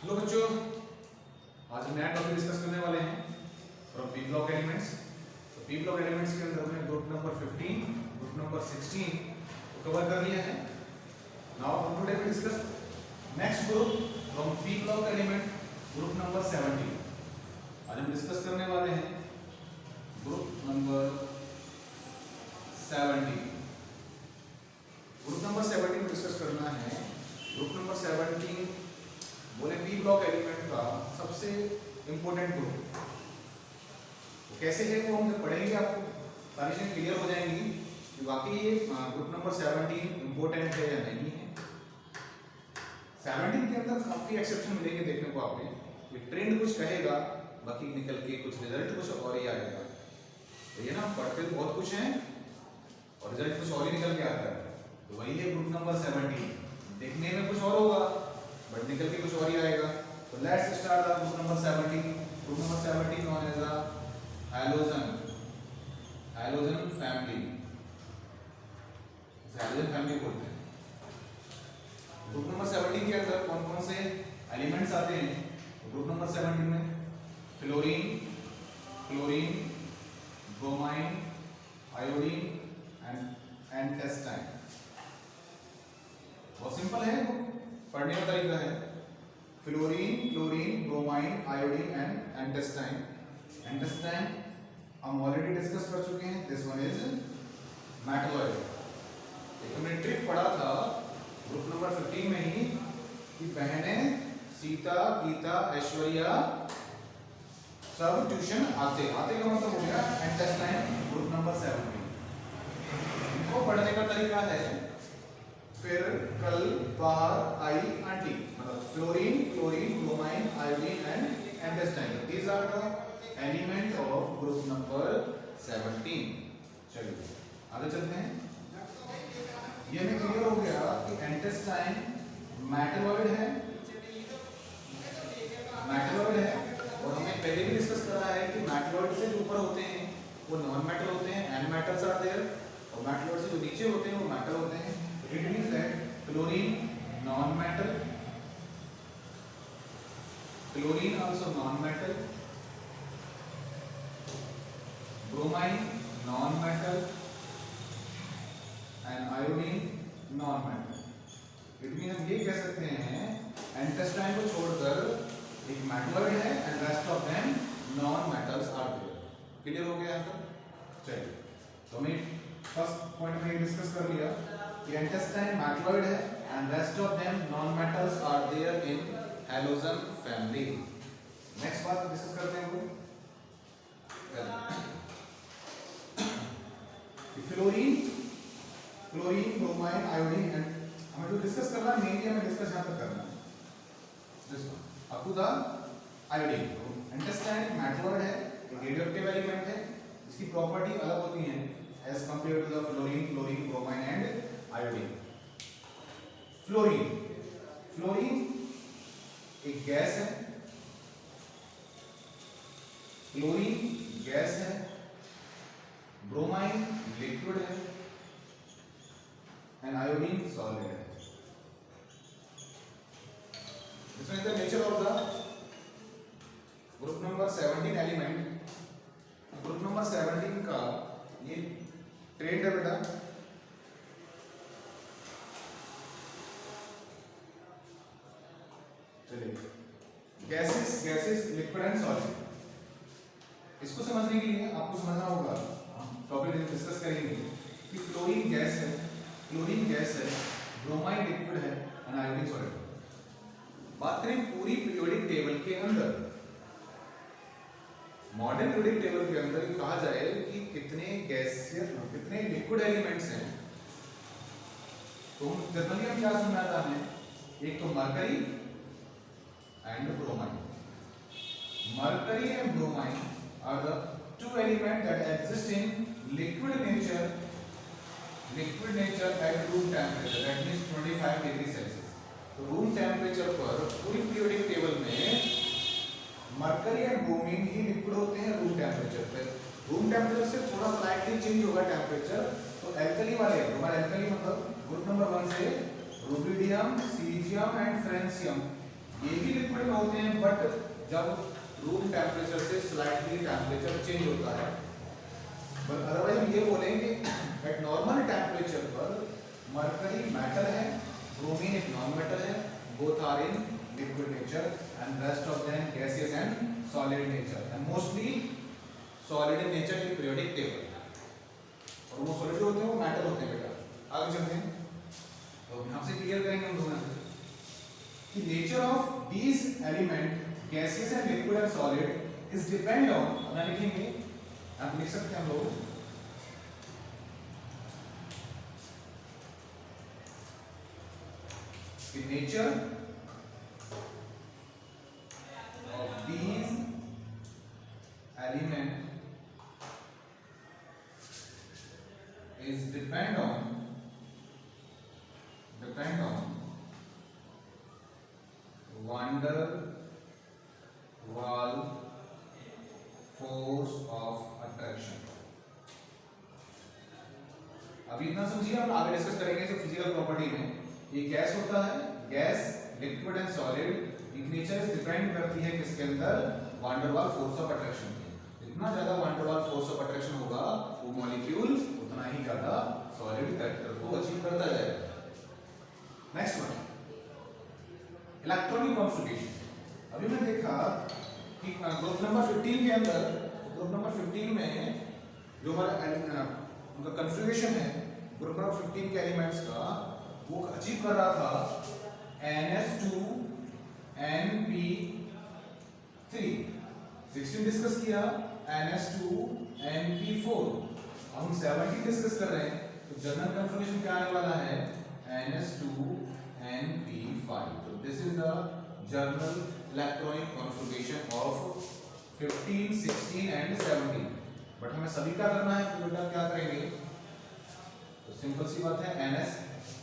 Hello बच्चों, आज हम नया टॉपिक डिस्कस करने वाले हैं फ्रॉम पी ब्लॉक एलिमेंट्स। तो पी ब्लॉक एलिमेंट्स के अंदर हमने ग्रुप नंबर 15, ग्रुप नंबर 16 को कवर कर लिया है। Now today we discuss next group from P block element, group number 17। आज हम डिस्कस करने वाले हैं ग्रुप नंबर 17। ग्रुप नंबर 17 को डिस्कस करना है। ग्रुप नंबर 17 बोले पी ब्लॉक एलिमेंट का सबसे इंपॉर्टेंट ग्रुप। तो कैसे है वो हम जब पढ़ेंगे आपको सारी चीजें क्लियर हो जाएंगी कि वाकई ये ग्रुप नंबर 17 इंपॉर्टेंट है या नहीं है। 17 के अंदर काफी एक्सेप्शन मिलेंगे देखने को आपको। ये ट्रेंड कुछ कहेगा, बाकी निकल के कुछ रिजल्ट कुछ और ही आएगा। तो ये ना पढ़ते तो बहुत कुछ है और रिजल्ट कुछ और ही निकल के आता है। तो वही है ग्रुप नंबर 17। देखने में कुछ और होगा बट निकल के कुछ और ही आएगा। तो let's start the group number 17। Group number 17 known as the halogen family. Halogen family बोलते हैं। ग्रुप नंबर 17 के अंदर कौन कौन से एलिमेंट्स आते हैं? ग्रुप नंबर 17 में fluorine, chlorine, bromine, iodine and astatine. बहुत सिंपल है, पढ़ने का तरीका है। Fluorine, chlorine, bromine, iodine and astatine. Astatine हम ऑलरेडी डिस्कस कर चुके हैं। This one is metalloid. एक हमने ट्रिक पढ़ा था ग्रुप नंबर 15 में ही कि बहनें सीता, गीता, ऐश्वर्या सब ट्यूशन आते का मतलब हो गया एंटेस्टाइन ग्रुप नंबर 17। इनको पढ़ने का तरीका है फिर कल बाहर आई आंटी, मतलब fluorine, chlorine, bromine, iodine and astatine. These are the element of group number 17। चलिए आगे चलते हैं। ये हमें क्लियर हो गया कि एंटेस्टाइन मेटलॉइड है और हमने पहले भी डिस्कस करा है कि मेटलॉइड से जो ऊपर होते हैं वो नॉन मेटल होते हैं, एंड मेटल्स आर देयर, और मेटलॉइड से जो नीचे होते हैं वो मेटल होते हैं। It means that chlorine non-metal, chlorine also non-metal, bromine non-metal and iodine non-metal. It means हम ये कह सकते हैं एंटेस्टाइन को छोड़कर एक मेटलॉइड है and rest of them non-metals are there. Clear हो गया आपको? चलिए तो हमें फर्स्ट पॉइंट में डिस्कस कर लिया कि एंटेस्टाइन मेटलॉइड है and rest of them non-metals are there in halogen family. Next बात डिस्कस करते हैं वो fluorine, chlorine, bromine, iodine and हमें जो डिस्कस करना है मेनली हमें डिस्कस यहाँ तक करना है this one up to the iodine. Astatine metalloid है, एक रेडियोएक्टिव एलिमेंट है, इसकी प्रॉपर्टी अलग होती है as compare to the fluorine, chlorine, bromine and iodine. Fluorine एक गैस है, क्लोरीन गैस है, ब्रोमाइन लिक्विड है एंड आयोडीन सॉलिड है। This is the nature of the group number 17 element. Group number 17 का ये ट्रेंड है बेटा। Gases, liquid and solid. इसको समझने के लिए आपको समझना होगा, हम टॉपिक डिस्कस करेंगे कि फ्लोरीन गैस है, क्लोरीन गैस है, ब्रोमाइन लिक्विड है एंड आयोडीन सॉलिड। बात करें पूरी पीरियोडिक टेबल के अंदर, मॉडर्न पीरियोडिक टेबल के अंदर ये कहा जाए कि कितने गैसियस कितने लिक्विड एलिमेंट्स हैं, तो जनरली हम क्या सुनना चाहते हैं? एक तो mercury and bromine. Mercury and bromine are the two elements that exist in liquid nature at room temperature, that means 25 degree Celsius. तो रूम टेम्परेचर पर पूरी पीरियोडिक टेबल में mercury and bromine he liquid होते हैं room temperature पे। Room temperature से थोड़ा slightly change होगा टेम्परेचर, तो एल्कली वाले हमारे एल्कली मतलब ग्रुप नंबर 1 से रुबिडियम, सीजियम एंड फ्रेंसियम, ये भी लिक्विड में होते हैं, बट जब रूम टेम्परेचर से स्लाइटली टेम्परेचर चेंज होता है। बट अदरवाइज हम ये बोलेंगे एट नॉर्मल टेम्परेचर पर मरकरी मेटल है, ब्रोमीन एक नॉन मेटल है, both are in liquid nature and rest of them gases and solid nature, and mostly solid in nature in periodic table. और वो solid होते हैं, वो मेटल होते हैं बेटा। आगे चलते हैं तो यहाँ से क्लियर करेंगे हम दोनों कि nature of these element gases and liquid and solid is depend on, अपना लिखेंगे, आप लिख सकते हैं हम लोग, कि nature of these element is depend on van der Waal force of attraction। अभी इतना समझिए, हम आगे डिस्कस करेंगे जो फिजिकल प्रॉपर्टी में ये गैस होता है, गैस लिक्विड एंड सॉलिड इनकी नेचर डिपेंड करती है किसके अंदर, van der Waal force of attraction पे। जितना ज्यादा van der Waal force of attraction होगा वो मॉलिक्यूल उतना ही ज्यादा सॉलिड कैरेक्टर को अचीव करता जाएगा। Next one, electronic configuration. अभी मैंने देखा कि ग्रुप नंबर 15 के अंदर, ग्रुप नंबर 15 में जो हमारा उनका कॉन्फ़िगरेशन है ग्रुप नंबर 15 के एलिमेंट्स का, वो अचीव कर रहा था NH2 NP3, 16 डिस्कस किया, NH2 NP4, हम 70 डिस्कस कर रहे हैं। तो जनरल कॉन्फ़िगरेशन क्या आने वाला है, NH2 NP5। तो this is the general electronic configuration of 15, 16 and 17। But हमें सभी का करना है, तो बेटा क्या करेंगे, तो सिंपल सी बात है, NS,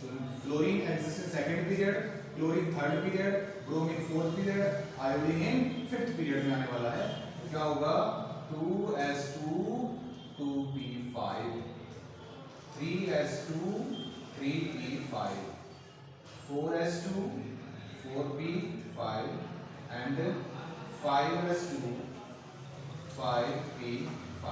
तो fluorine exist in second period, chlorine third period, bromine fourth period, iodine in fifth period में आने वाला है। तो क्या होगा, 2s2 2p5, 3s2 3p5, 4s2 4p5 and 5s2 5p5.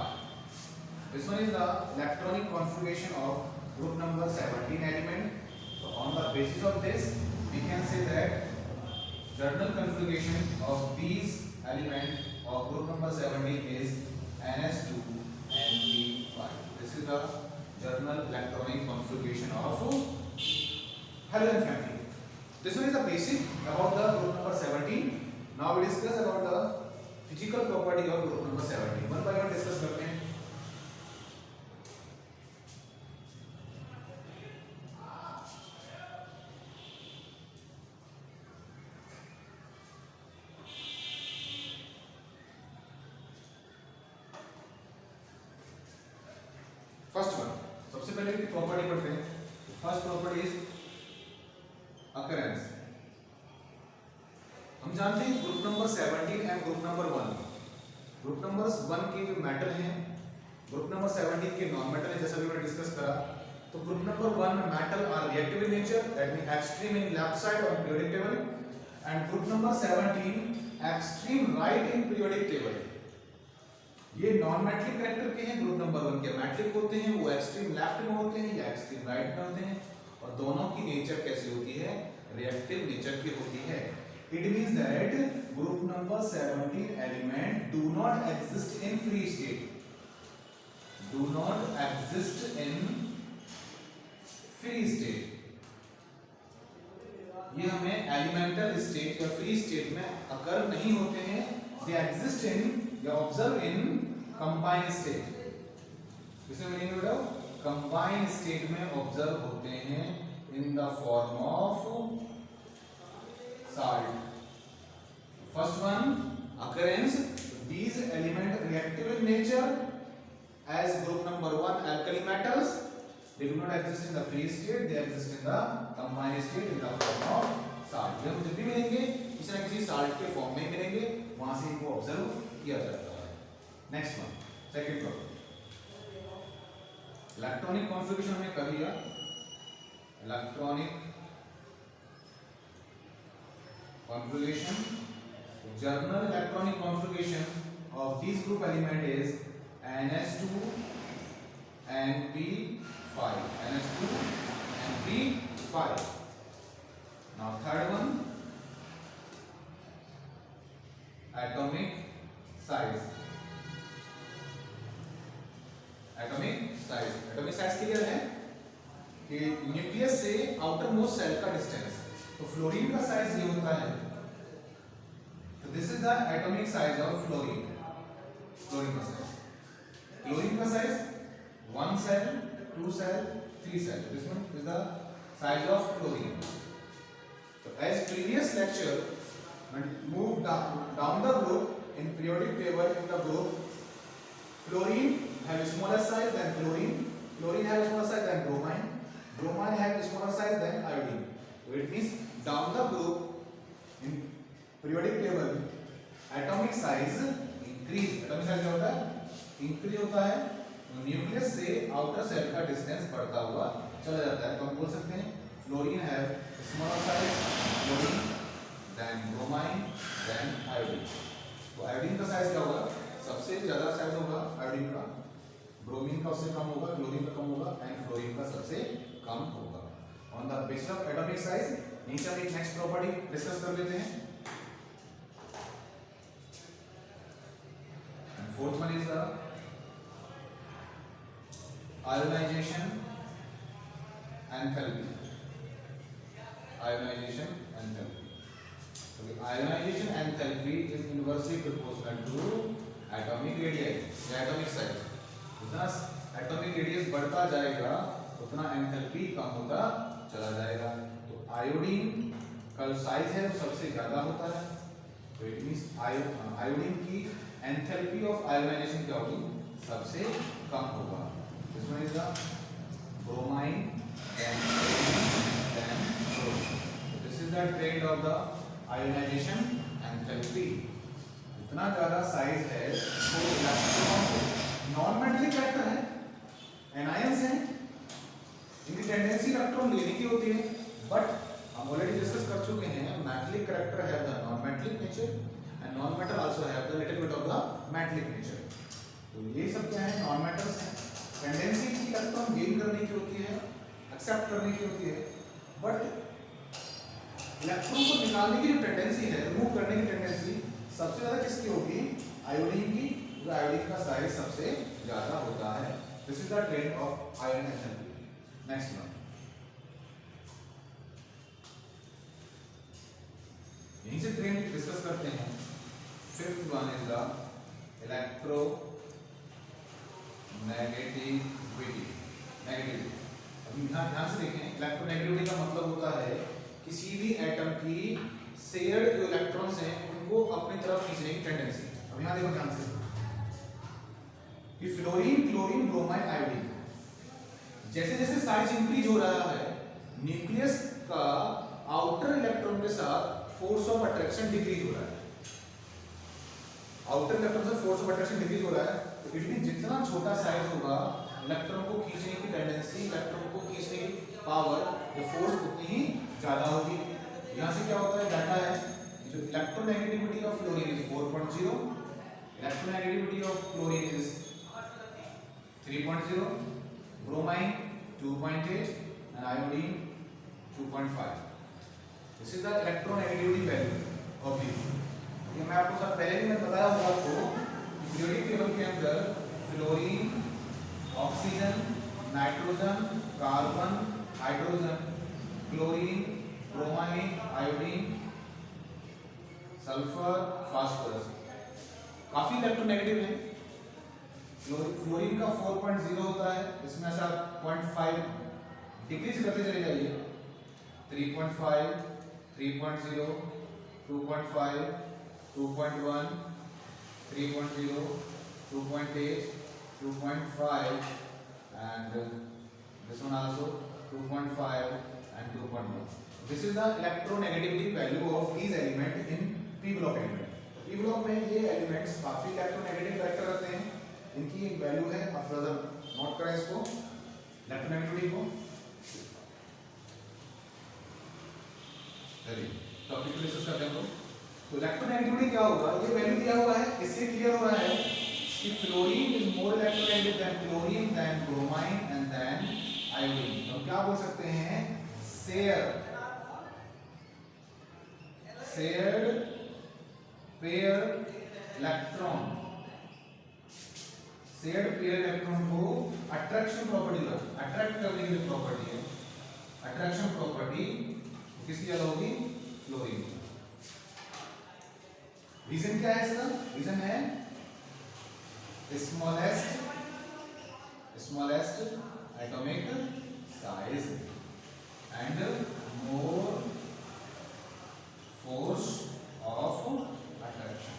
This one is the electronic configuration of group number 17 element. So on the basis of this we can say that general configuration of these element of group number 17 is NS2 NP5. This is the general electronic configuration of halogen family. This one is the basic about the group number 17. Now we discuss about the physical property of group number 17. One by one discuss करते हैं। First one, सबसे पहले इसकी property पढ़ते हैं। First property is occurrence. हम जानते हैं group number 17 and group number 1। Group number 1 के जो मेटल हैं, ग्रुप नंबर 17 के नॉन मेटल है, जैसा भी मैंने डिस्कस करा। तो ग्रुप नंबर 1 में metal are reactive in nature, that means extreme in left side of periodic table, and group number 17 extreme right in periodic table. ये नॉन मेटलिक कैरेक्टर के हैं, ग्रुप नंबर 1 के मेटलिक होते हैं, वो एक्सट्रीम लेफ्ट में होते हैं या एक्सट्रीम राइट में होते हैं। और दोनों की नेचर कैसी होती है, रिएक्टिव नेचर की होती है। It means that group number 17 element do not exist in free state, do not exist in free state. ये हमें एलिमेंटल स्टेट या फ्री स्टेट में अकर नहीं होते हैं, दे एग्जिस्ट इन या ऑब्जर्व इन कंबाइंड स्टेट। इसमें मीनिंग बेटा कंबाइंड स्टेट में ऑब्जर्व होते हैं in the form of salt. First one, occurrence. These elements reactive in nature as group number 1 alkali metals. They do not exist in the free state. They exist in the combined state in the form of salt. जब जब भी मिलेंगे किसी न किसी salt के form में मिलेंगे, वहां से इनको ऑब्जर्व किया जाता है। Next one, second problem. Electronic configuration हमने कर लिया। Electronic configuration, general electronic configuration of this group element is NS2 NP5, NS2 NP5. Now third one, atomic size. Atomic size clear है कि न्यूक्लियस से आउटर मोस्ट सेल का distance. तो fluorine का size ये होता है, तो this is the atomic size of fluorine. Fluorine का size 1 cell, 2 cell, 3 cell, this one is the size of fluorine. So as previous lecture, when move down the group in periodic table in the group, fluorine have smaller size than chlorine, chlorine have smaller size than bromine, bromine have smaller size than iodine. So it means down the group in periodic table atomic size increase. atomic size क्या होता है? increase होता है। Nucleus से outer cell का distance बढ़ता हुआ चला जाता है। तो हम बोल सकते हैं fluorine have smaller size fluorine then bromine then iodine. तो आयोडीन का साइज क्या होगा? सबसे ज्यादा साइज होगा आयोडीन का, ब्रोमीन का उससे कम होगा, क्लोरीन का कम होगा एंड फ्लोरीन का सबसे कम होगा। On the basis of atomic size नीचे हम एक नेक्स्ट प्रॉपर्टी डिस्कस कर लेते हैं। And fourth one is the ionization enthalpy. Ionization enthalpy, तो ionization enthalpy is inversely proportional to atomic radius या एटॉमिक साइज। जितना एटॉमिक रेडियस बढ़ता जाएगा उतना एंथैल्पी कम होता चला जाएगा। तो आयोडीन का साइज है वो सबसे ज्यादा होता है, तो इट मींस आयोडीन की एंथैल्पी ऑफ आयोनाइजेशन क्या होगी? सबसे कम होगा। This one is the bromine and chlorine. This is the trend of the ionization enthalpy. इतना ज्यादा साइज है तो इलेक्ट्रॉन नॉन मेटलिक कैरेक्टर है, एनायंस हैं, इनकी टेंडेंसी इलेक्ट्रॉन लेने की होती है, बट हम ऑलरेडी डिस्कस कर चुके हैं metallic character have the non metallic nature and non metal also have the little bit of the metallic nature. तो ये सब क्या है? नॉन मेटल्स हैं। टेंडेंसी की इलेक्ट्रॉन गेन करने की होती है, एक्सेप्ट करने की होती है, बट इलेक्ट्रॉन को निकालने की जो टेंडेंसी है, रिमूव करने की टेंडेंसी सबसे ज्यादा किसकी होगी? आयोडीन की। आयोडीन का साइज सबसे ज्यादा होता है। This is the trend of ion enthalpy. Next one, यहीं से ट्रेंड डिस्कस करते हैं। Fifth one is the electro negativity. अभी ध्यान से देखें, इलेक्ट्रोनेगेटिविटी का मतलब होता है किसी भी एटम की शेयर्ड जो इलेक्ट्रॉन्स हैं उनको अपनी तरफ खींचने की टेंडेंसी। अब यहां देखो ध्यान से कि फ्लोरीन, क्लोरीन, ब्रोमाइन, आयोडीन, जैसे जैसे साइज इंक्रीज हो रहा है न्यूक्लियस का आउटर इलेक्ट्रॉन के साथ फोर्स ऑफ अट्रैक्शन डिक्रीज हो रहा है। आउटर इलेक्ट्रॉन से फोर्स ऑफ अट्रैक्शन डिक्रीज हो रहा है, तो इट मींस जितना छोटा साइज होगा इलेक्ट्रॉन को खींचने की टेंडेंसी, इलेक्ट्रॉन को खींचने की पावर, ये फोर्स उतनी ही ज्यादा होगी। यहां से क्या होता है? डाटा है जो electronegativity of fluorine is 4.0, electronegativity of chlorine is 3.0, bromine 2.8 and iodine 2.5. This is the electronegativity value of these. ये मैं आपको सब पहले भी मैं बताया होगा आपको, पीरियोडिक टेबल के अंदर fluorine, oxygen, nitrogen, carbon, hydrogen, chlorine, bromine, iodine, sulphur, phosphorus काफी इलेक्ट्रोनेगेटिव है। फ्लोरीन का 4.0 होता है, इसमें ऐसा 0.5 डिक्रीज करते चले जाइए, 3.5, 3.0, 2.5, 2.1, 3.0, 2.8, 2.5 and this one also 2.5 and 2.1. This is the electronegativity value of these element in p block element. p block में ये elements काफी electronegative कैरेक्टर रहते हैं, इनकी एक वैल्यू है, आप थोड़ा नोट करें इसको, इलेक्ट्रोनेगेटिविटी को। चलिए टॉपिक को डिस्कस करते हैं। तो इलेक्ट्रोनेगेटिविटी क्या होगा, ये वैल्यू दिया हुआ है, इससे क्लियर हो रहा है कि fluorine is more electronegative than chlorine then bromine and then iodine. तो क्या बोल सकते हैं, shared pair electron, shared pair electron को अट्रैक्शन प्रॉपर्टी, अट्रैक्ट करने की प्रॉपर्टी है, अट्रैक्शन प्रॉपर्टी किसकी ज्यादा होगी, फ्लोरीन। रीजन क्या है इसका, रीजन है smallest atomic size and more force of attraction.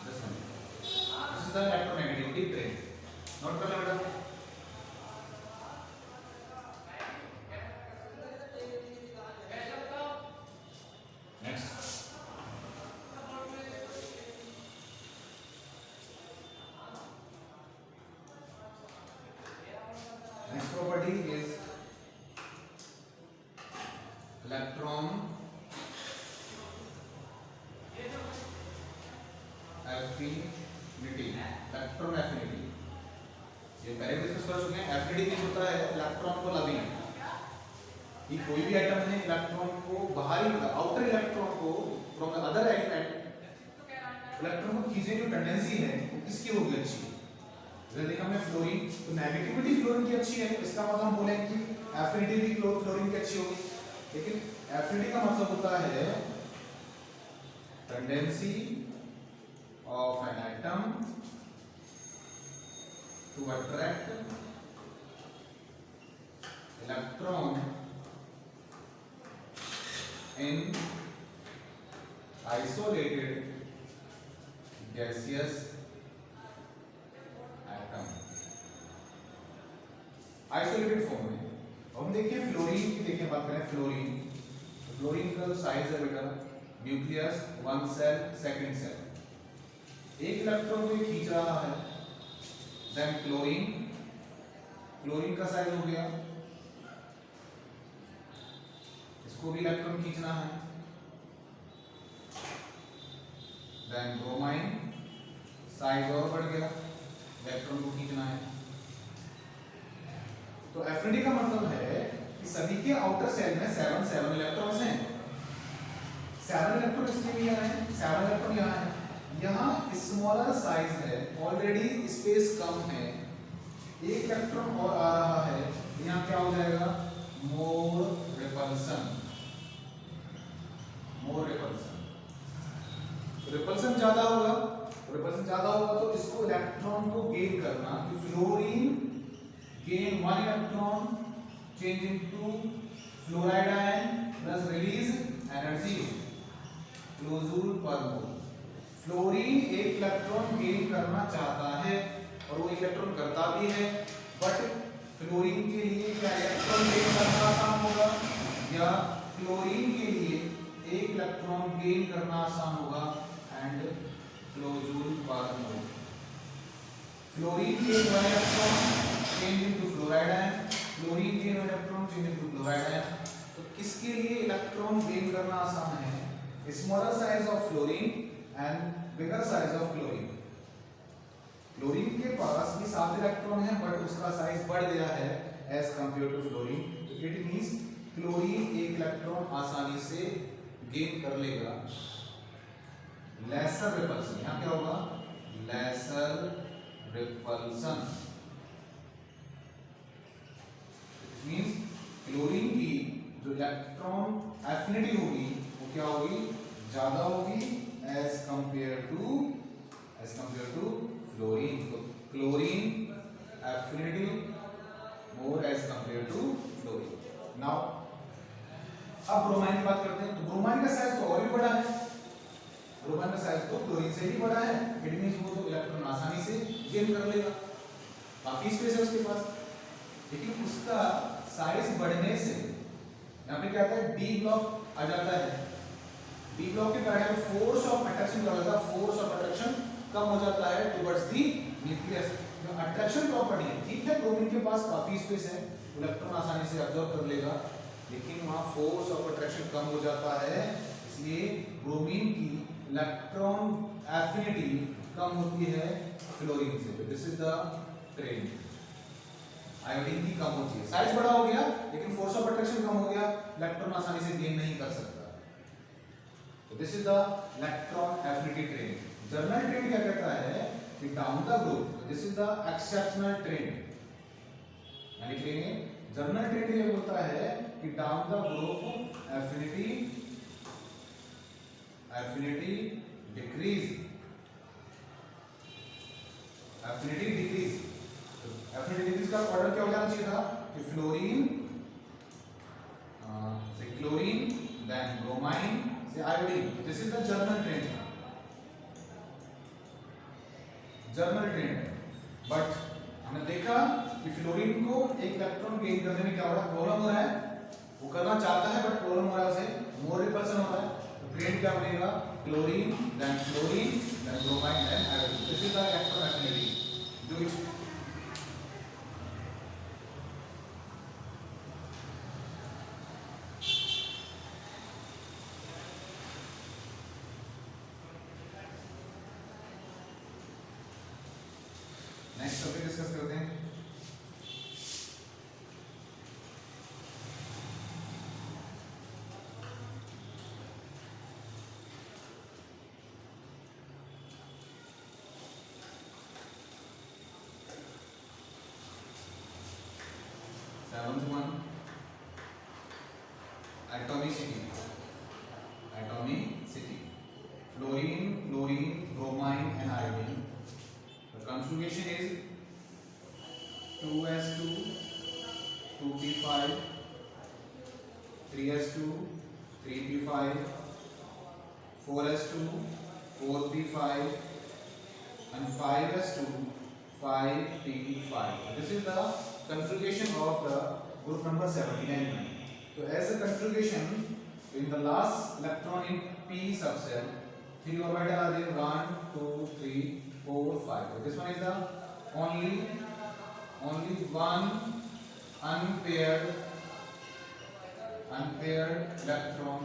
This one. This is the electronegativity brain. Note कर लो बेटा. Next. Next property is electron affinity, electron affinity. ये पहले डिस्कस कर चुके हैं। एफिनिटी मींस होता है इलेक्ट्रॉन को लविंग, कि कोई भी एटम है इलेक्ट्रॉन को बाहरी, आउटर इलेक्ट्रॉन को from the other element, electron को खींचने की टेंडेंसी है वो किसकी होगी, अच्छी। जैसे देखा हमने फ्लोरीन, तो नेगेटिविटी फ्लोरीन की अच्छी है, इसका मतलब हम बोलेंगे कि एफिनिटी भी फ्लोरीन की अच्छी होगी। लेकिन एफिनिटी का मतलब होता है tendency of an atom to attract electron in isolated gaseous atom, isolated form में। हम देखिए फ्लोरीन की, देखिए बात करें फ्लोरीन, तो फ्लोरीन का जो साइज है बेटा, nucleus, one shell, second shell, एक इलेक्ट्रॉन को खींच रहा है। देन क्लोरीन, क्लोरीन का साइज हो गया, इसको भी इलेक्ट्रॉन खींचना है। देन ब्रोमाइन, साइज और बढ़ गया, इलेक्ट्रॉन को खींचना है। तो एफिनिटी का मतलब है कि सभी के आउटर सेल में 7 इलेक्ट्रॉन्स हैं। 7 इलेक्ट्रॉन इसलिए भी यहाँ है, 7 इलेक्ट्रॉन यहाँ है। यहाँ स्मॉलर साइज है, ऑलरेडी स्पेस कम है, एक इलेक्ट्रॉन और आ रहा है, यहाँ क्या हो जाएगा, more repulsion, more repulsion. Repulsion ज्यादा होगा, रिपल्सन ज्यादा होगा तो इसको इलेक्ट्रॉन को गेन करना, कि fluorine gain 1 electron change into fluoride ion plus release energy kilojoule पर मोल। फ्लोरीन एक इलेक्ट्रॉन गेन करना चाहता है और वो इलेक्ट्रॉन करता भी है, बट फ्लोरीन के लिए क्या इलेक्ट्रॉन गेन करना आसान होगा, या क्लोरीन के लिए एक इलेक्ट्रॉन गेन करना आसान होगा, एंड किलोजूल पर मोल। फ्लोरीन के 1 electron change into fluoride ion, chlorine के 1 electron change into chloride ion. तो किसके लिए इलेक्ट्रॉन गेन करना आसान है, smaller size of fluorine and bigger size of chlorine. Chlorine के पास भी 7 इलेक्ट्रॉन है, बट उसका साइज बढ़ गया है एज कंपेयर टू फ्लोरीन। तो इट मींस क्लोरीन एक इलेक्ट्रॉन आसानी से गेन कर लेगा। लेसर रिपल्सन, यहाँ क्या होगा, लेसर रिपल्सन मींस क्लोरीन की जो इलेक्ट्रॉन एफिनिटी होगी वो क्या होगी, ज्यादा होगी एज कंपेयर टू फ्लोरीन। तो chlorine affinity more as compare to fluorine. Now अब ब्रोमाइन की बात करते हैं। तो ब्रोमाइन का साइज तो और भी बड़ा है, ब्रोमाइन का साइज तो क्लोरीन से भी बड़ा है। इट मींस वो तो इलेक्ट्रॉन आसानी से गेन कर लेगा, काफी स्पेस है उसके पास। लेकिन उसका साइज बढ़ने से यहाँ पे क्या आता है, डी ब्लॉक आ जाता है। डी ब्लॉक के कारण फोर्स ऑफ अट्रैक्शन क्या होता है, फोर्स ऑफ अट्रैक्शन कम हो जाता है टुवर्ड्स दी न्यूक्लियस। जो अट्रैक्शन प्रॉपर्टी है, ठीक है, ब्रोमीन के पास काफी स्पेस है, इलेक्ट्रॉन आसानी से अब्सॉर्ब कर लेगा, लेकिन वहाँ फोर्स ऑफ अट्रैक्शन कम हो जाता है, इसलिए ब्रोमीन की इलेक्ट्रॉन एफिनिटी कम होती है फ्लोरीन से। तो this is the trend. Iodine की कम होती है, साइज बड़ा हो गया लेकिन फोर्स ऑफ अट्रैक्शन कम हो गया, इलेक्ट्रॉन आसानी से गेन नहीं कर सकता। तो this is the electron affinity trend. General trend क्या कहता है कि down the group, this is the exceptional trend. यानी कि जर्नल ट्रेंड ये बोलता है कि down the group affinity decrease, affinity decrease. Affinity decrease का ऑर्डर क्या हो जाना चाहिए था कि फ्लोरीन से क्लोरीन, देन ब्रोमाइन से iodine. This is the journal trend, general trend है। बट हमने देखा कि फ्लोरीन को एक इलेक्ट्रॉन गेन करने में क्या हो रहा है, प्रॉब्लम हो रहा है, वो करना चाहता है बट प्रॉब्लम हो रहा है, उसे मोर रिपल्सन हो रहा है। तो ट्रेंड क्या बनेगा, chlorine then bromine then iodine. This is the electron affinity. Do it. Next topic discuss करते हैं। Seventh one, atomicity. Atomicity, fluorine, chlorine, bromine and iodine. The configuration is 2s2 2p5 3s2 3p5 4s2 4p5 and 5s2 5p5. This is the configuration of the group number 17. So as a configuration, in the last electron in p subcell, 3 orbital are there, 1 2 3 4 5. So this one is the only one unpaired electron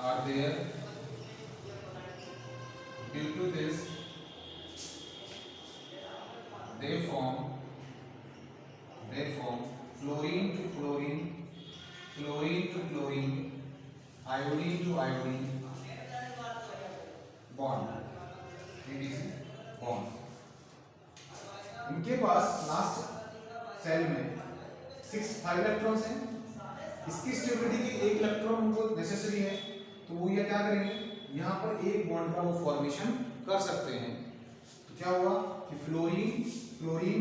are there. Due to this, they form fluorine to fluorine, chlorine to chlorine, iodine to iodine bond, ATC bond. इनके पास last cell में 5 electrons हैं। इसकी stability के एक electron उनको necessary है, तो वो ये क्या करेंगे, यहाँ पर एक बॉन्ड का वो फॉर्मेशन कर सकते हैं। तो क्या हुआ कि क्लोरीन,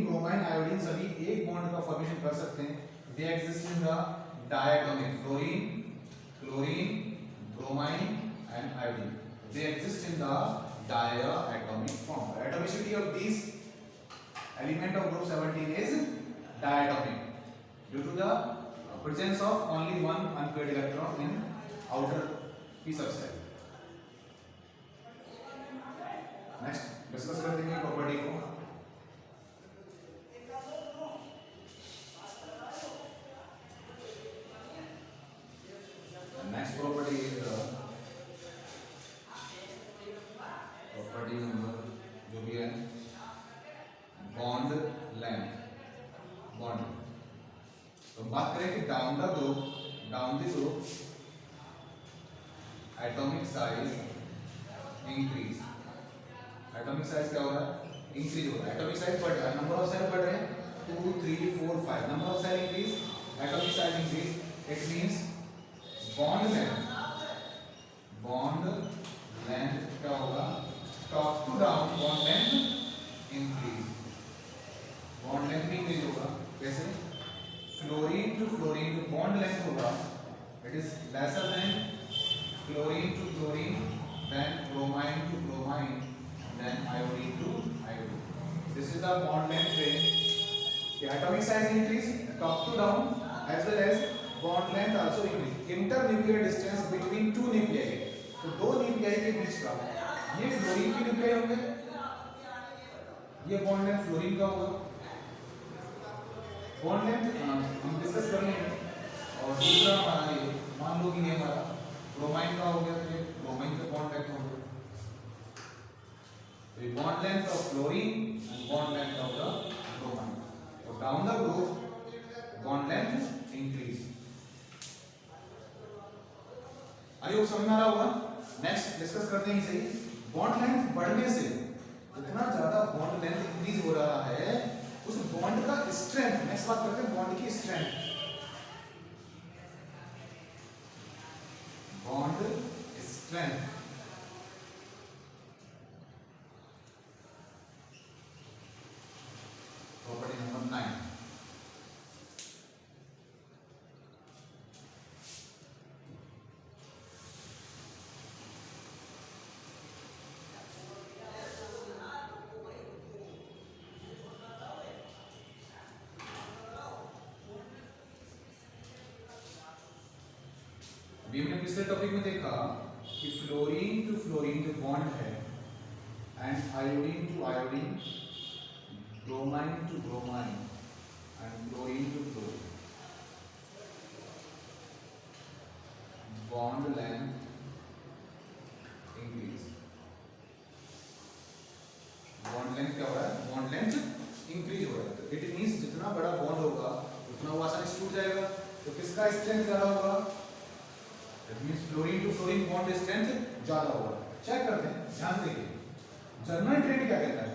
ब्रोमाइन, आयोडीन सभी एक बॉन्ड का फॉर्मेशन कर सकते हैं। They exist in the diatomic, fluorine, chlorine, bromine and iodine, they exist in the diatomic form. The atomicity of these element of group 17 is diatomic due to the presence of only one unpaired electron in outer p subcell. Next discuss करते हैं property को। Next property is property number जो भी है bond length. तो बात करें कि down the group atomic size increase. Atomic size क्या हो रहा है, इंक्रीज हो रहा है। एटॉमिक साइज बढ़ रहा है, नंबर ऑफ सेल बढ़ रहे हैं, 2 3 4 5, number of shell increase, atomic size increase. It means bond length क्या होगा, top to down bond length increase, bond length भी इंक्रीज होगा। कैसे, फ्लोरीन टू फ्लोरीन जो बॉन्ड लेंथ होगा it is lesser than chlorine to chlorine, then bromine to bromine, then iodine to iodine. This is the bond length trend. The atomic size increase top to down as well as bond length also increase. Internuclear distance between two nuclei, तो दो nuclei के बीच का, ये fluorine के nuclei होंगे, ये bond length fluorine का होगा, बॉन्ड लेंथ हम डिस्कस कर लेंगे। और दूसरा हमारा ये मान लो कि ये हमारा ब्रोमाइन का हो गया, तो ये ब्रोमाइन का बॉन्ड लेंथ हो गया। The bond length of fluorine and bond length of the bromine. So down the group, bond length increase. I hope समझ में आ रहा होगा। नेक्स्ट डिस्कस करते हैं इसे। बॉन्ड लेंथ बढ़ने से जितना ज्यादा बॉन्ड लेंथ इंक्रीज हो रहा है उस बॉन्ड का स्ट्रेंथ, नेक्स्ट बात करते हैं बॉन्ड की strength. Bond strength property number 9। अभी हमने पिछले टॉपिक में देखा कि फ्लोरीन टू फ्लोरीन जो बॉन्ड है and iodine to iodine, bromine to bromine and chlorine to chlorine, bond length increase. Bond length क्या हो रहा है? बॉन्ड लेंथ इंक्रीज हो रहा है। तो इट मींस जितना बड़ा बॉन्ड होगा उतना वो आसानी से टूट जाएगा। तो किसका स्ट्रेंथ ज्यादा होगा? It means fluorine to fluorine bond strength ज्यादा होगा। चेक करते हैं, ध्यान देखिए। जर्नल ट्रेंड क्या कहता है?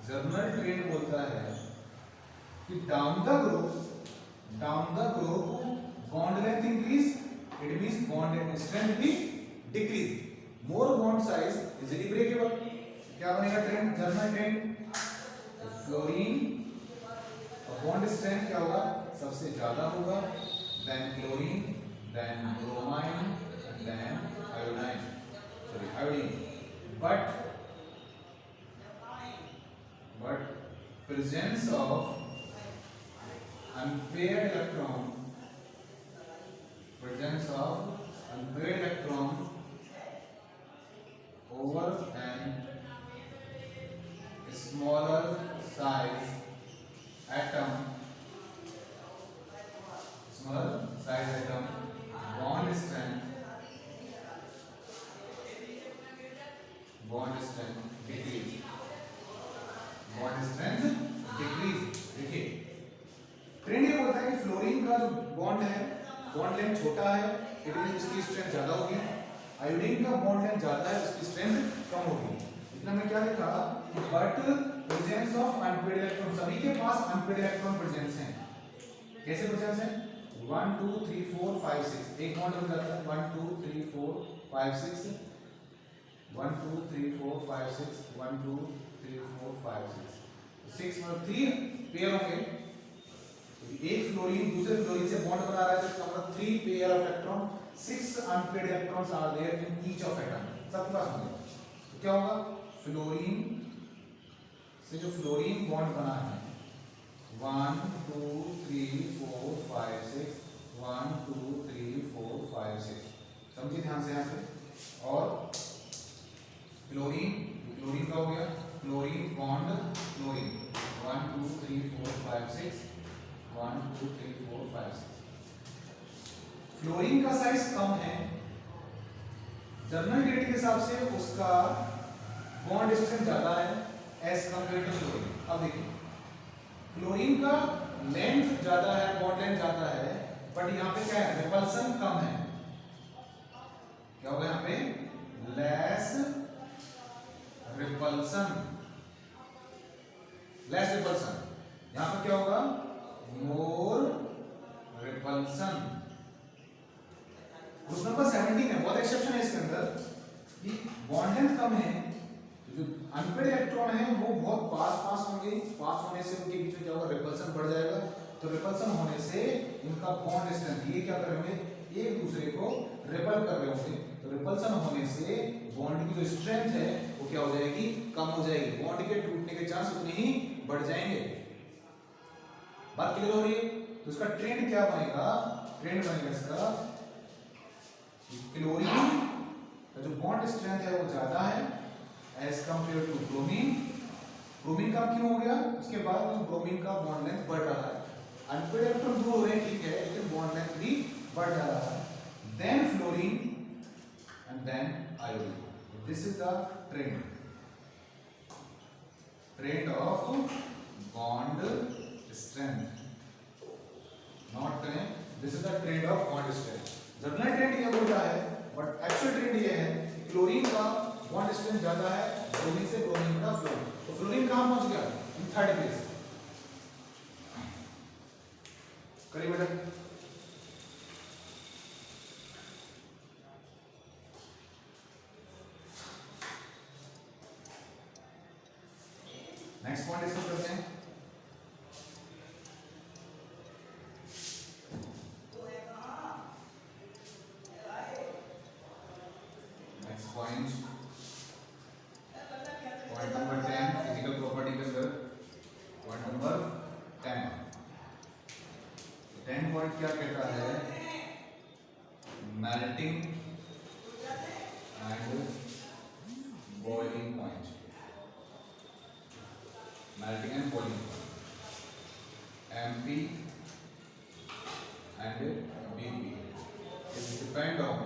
जर्नल ट्रेंड बोलता है कि down the group bond length increase, it means bond strength भी decrease. More bond size easily breakable. क्या बनेगा trend? General trend fluorine bond strength क्या होगा? सबसे ज्यादा होगा, then chlorine, then bromine, then iodine. But presence of unpaired electron over an smaller size atom, bond strength decrease। Bond strength decrease. देखिए trend ये होता है कि फ्लोरीन का जो बॉन्ड है, बॉन्ड लेंथ छोटा है, इट मींस उसकी स्ट्रेंथ ज्यादा होगी। आयोडीन का बॉन्ड लेंथ ज्यादा है, उसकी स्ट्रेंथ कम होगी। इतना में क्या लिखा कि but presence of unpaired electron, सभी के पास अनपेयर्ड इलेक्ट्रॉन प्रेजेंस हैं। कैसे प्रेजेंस है? 1 2 3 4 5 6, एक बॉन्ड बन जाता है 1 2 3 4 5 6, 1 2 3 4 5 6, 1 2 3 4 5 6, 6 मतलब 3 पेयर होंगे। एक फ्लोरीन दूसरे फ्लोरीन से बॉन्ड बना रहा है, तो इसका मतलब 3 pair of electron, 6 unpaired electrons are there in each of atom. सबके पास होंगे। तो क्या होगा? फ्लोरीन से जो फ्लोरीन बॉन्ड बना है 1 2 3 4 5 6, 1 2 3 4 5 6, समझिए ध्यान से। यहाँ से और क्लोरीन का हो गया, क्लोरीन बॉन्ड क्लोरीन 1 2 3 4 5 6, 1 2 3 4 5 6। फ्लोरीन का साइज कम है, जर्नल डेट के हिसाब से उसका बॉन्ड स्ट्रेंथ ज्यादा है एज कंपेयर टू क्लोरीन। अब देखिए क्लोरीन का लेंथ ज्यादा है, बॉन्ड लेंथ ज्यादा है, बट यहाँ पे क्या है? रिपल्सन कम है। क्या होगा यहाँ पे? Less repulsion. यहाँ पे क्या होगा? More repulsion. ग्रुप नंबर 17 है, बहुत एक्सेप्शन है इसके अंदर कि बॉन्ड लेंथ कम है, जो अनपेयर्ड इलेक्ट्रॉन है वो बहुत पास होंगे, पास होने से उनके बीच में क्या होगा? रिपल्सन बढ़ जाएगा। तो रिपल्सन होने से इनका बॉन्ड स्ट्रेंथ, ये क्या कर रहे होंगे? एक दूसरे को रिपल कर रहे होंगे। तो रिपल्सन होने से बॉन्ड की जो स्ट्रेंथ है वो क्या हो जाएगी? कम हो जाएगी। बॉन्ड के टूटने के चांस उतने ही बढ़ जाएंगे। बात क्लियर हो रही है? तो इसका ट्रेंड क्या बनेगा? ट्रेंड बनेगा इसका क्लोरीन का जो बॉन्ड स्ट्रेंथ है वो ज्यादा है as compare to bromine, bromine का क्यों हो गया, उसके बाद ब्रोमीन का बॉन्ड लेंथ बढ़ रहा है, अनपेड इलेक्ट्रॉन दूर हो रहे हैं ठीक है, लेकिन बॉन्ड लेंथ भी बढ़ जा रहा है. Then fluorine and then iodine. This is the trend of bond strength, not trend, this is the trend of bond strength. General trend ये बोल रहा है, बट एक्चुअल ट्रेंड ये है कि क्लोरीन का बॉन्ड स्ट्रेंथ ज्यादा है ब्रोमीन से, ब्रोमीन का फ्लोरीन. तो फ्लोरीन कहां पहुंच गया, इन थर्ड प्लेस. करिए बेटा. नेक्स्ट पॉइंट डिस्कस करते हैं. Next point number 10 physical property के अंदर पॉइंट नंबर 10. 10 पॉइंट क्या कहता है, melting and boiling point. Melting and boiling point, MP and BP is depend on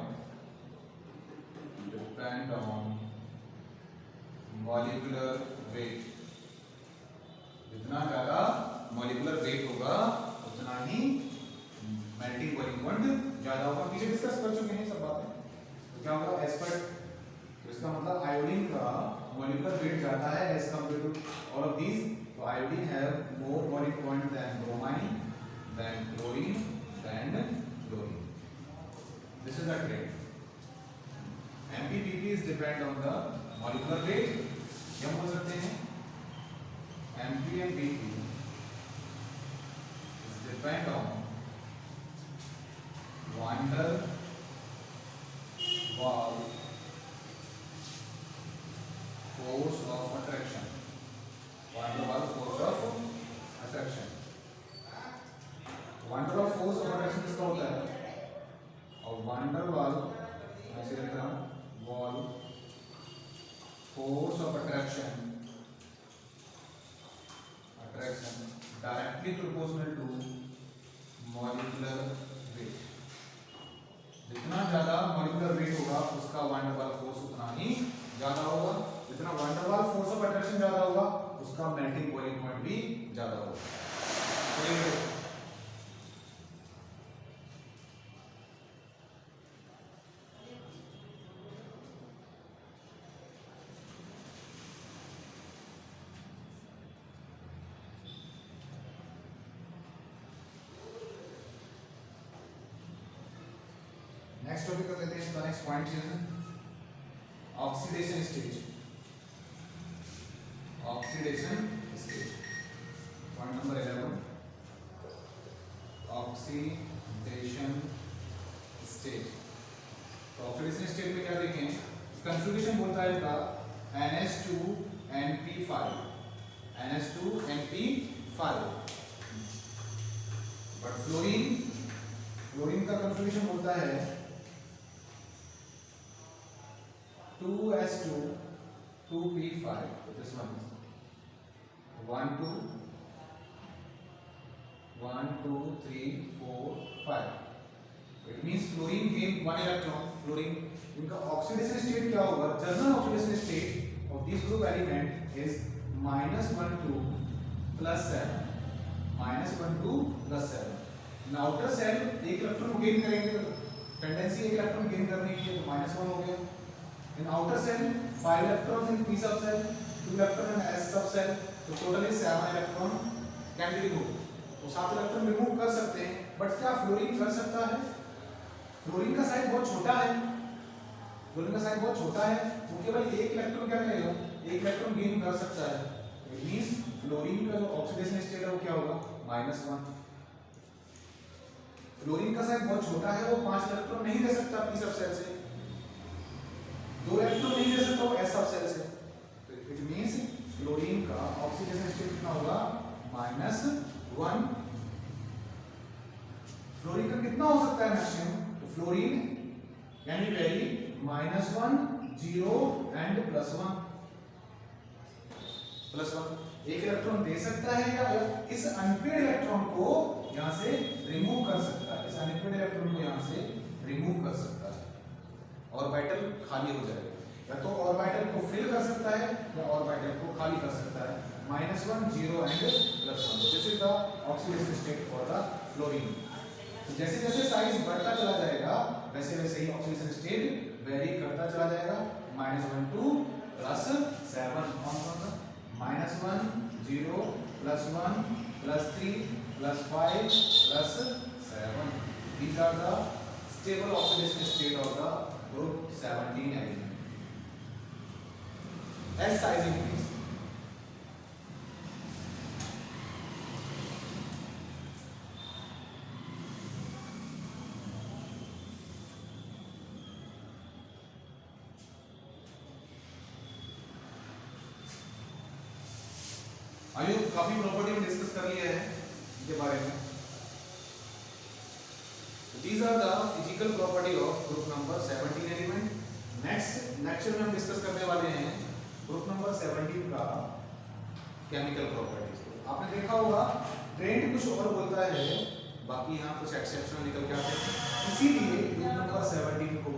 molecular weight. जितना ज्यादा molecular weight होगा उतना ही melting boiling point ज्यादा होगा. पीछे डिस्कस कर चुके हैं सब बातें. तो क्या होगा, एज पर, तो इसका मतलब आयोडीन का molecular weight ज्यादा है as compared to all of these. तो iodine have more boiling point than bromine, than chlorine, than fluorine. This is the trend. MPBP is depend on the molecular weight. क्या बोल सकते हैं, MP and BP is depend on van der Waals force of attraction. van der Waals force of attraction. van der Waals force of attraction किसका होता है, और van der Waals ऐसे लिख रहा हूँ, wall force of attraction directly proportional to molecular weight. जितना ज्यादा molecular weight होगा उसका van der Waals force उतना ही ज्यादा होगा. जितना van der Waals force of attraction ज्यादा होगा उसका melting boiling point भी ज्यादा होगा. नेक्स्ट टॉपिक कर लेते हैं. इसका नेक्स्ट पॉइंट है oxidation stage. Oxidation stage point number 11. Oxidation stage. तो ऑक्सीडेशन स्टेज में क्या देखें, कंफ्यूगेशन बोलता है इसका NH2NP5, NH2NP5. बट फ्लोरीन का कंफ्यूगेशन बोलता है 2S2 2P5. This one 1 2 1 2 3 4 5. It means fluorine gain 1 electron. Fluorine इनका ऑक्सीडेशन स्टेट क्या होगा, general oxidation state of this group element is -1 2 +7, -1 2 +7. In outer shell एक इलेक्ट्रॉन गेन करेंगे तो टेंडेंसी एक इलेक्ट्रॉन गेन करने की है, तो -1 हो गया. In outer cell 5 electrons in P subcell, 2 electron in S subcell, तो totally 7 electron can be removed. तो 7 इलेक्ट्रॉन रिमूव कर सकते हैं. बट क्या फ्लोरीन कर सकता है, फ्लोरीन का साइज बहुत छोटा है, फ्लोरीन का साइज बहुत छोटा है, वो केवल एक इलेक्ट्रॉन क्या करेगा, एक इलेक्ट्रॉन गेन कर सकता है. इट मींस फ्लोरीन का जो ऑक्सीडेशन स्टेट है वो क्या होगा, -1. फ्लोरीन का साइज बहुत छोटा है, वो 5 इलेक्ट्रॉन नहीं दे सकता P सबसेल से, 2 इलेक्ट्रॉन नहीं दे सकता वो S सबसेल से. तो इट मींस फ्लोरीन का ऑक्सीडेशन स्टेट कितना होगा, -1. फ्लोरीन का कितना हो सकता है मैक्सिमम, तो fluorine can be very -1 0 and +1. एक इलेक्ट्रॉन दे सकता है या इस अनपेड इलेक्ट्रॉन को यहां से रिमूव कर सकता है, इस अनपेड इलेक्ट्रॉन को यहां से रिमूव कर सकता है। ऑर्बिटल खाली हो जाएगा, या तो ऑर्बिटल को फिल कर सकता है या ऑर्बिटल को खाली कर सकता है। -1 0 and +1, this is the oxidation state for the fluorine. तो जैसे जैसे साइज बढ़ता चला जाएगा वैसे वैसे ही ऑक्सीडेशन स्टेट वेरी करता चला जाएगा। -1 2 +7 -1 0 +1 +3 +5 +7, these are the stable oxidation state of the group 17 element. As size increase, आयु काफी प्रॉपर्टी में डिस्कस कर लिया है इनके बारे में। These are the physical property of group number 17 element. Next lecture में हम डिस्कस करने वाले हैं ग्रुप नंबर 17 का केमिकल प्रॉपर्टीज। आपने देखा होगा ट्रेंड कुछ और बोलता है, बाकी यहाँ कुछ एक्सेप्शन निकल के आते हैं, इसीलिए ग्रुप नंबर 17 को